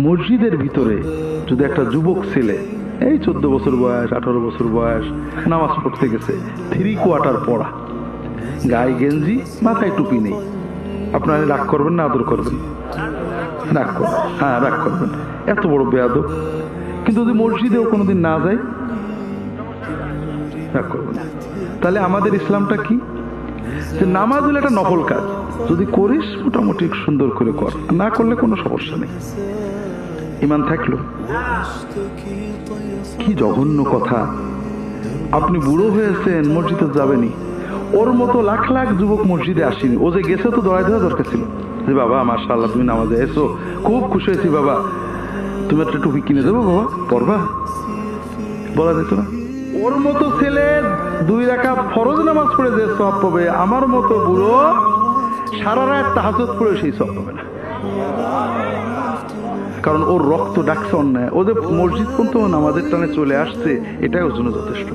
মসজিদের ভিতরে যদি একটা যুবক ছেলে এই 14 বছর বয়স 18 বছর বয়স নামাজ পড়তে গেছে, 3/4 পড়া, গায়ে গেঞ্জি, মাথায় টুপি নেই, আপনারা রাগ করবেন না আদর করবেন? রাগ করবেন, হ্যাঁ রাগ করবেন, এত বড় বেয়াদব। কিন্তু যদি মসজিদেও কোনোদিন না যায়, রাগ করবেন। তাহলে আমাদের ইসলামটা কি? যে নামাজ হলো একটা নফল কাজ, যদি করিস মোটামুটি সুন্দর করে কর, না করলে কোনো সমস্যা নেই, ঈমান থাকলো। কি জঘন্য কথা! আপনি বুড়ো হয়েছেন, মসজিদে যাবেনি। ওর মতো লাখ লাখ যুবক মসজিদে আসেনি, ও যে গেছে তো দৌড়াই দেওয়া দরকার ছিল যে বাবা মাশাআল্লাহ তুমি নামাজে এসো, খুব খুশি হয়েছি বাবা, তুমি একটা টুপি কিনে দেবো বাবা, পড়বা, বলা যেত না? ওর মতো ছেলে 2 রাকাত ফরজ নামাজ পড়ে যে সওয়াব পাবে, আমার মতো বুড়ো সারা রাত তাহাজ্জুদ পড়ে সেই সওয়াব পাবে না। কারণ ওর রক্ত ডাকছে অন্যায়, ও যে মসজিদ পর্যন্ত নামাজের টানে চলে আসছে, এটাই ওর জন্য যথেষ্ট।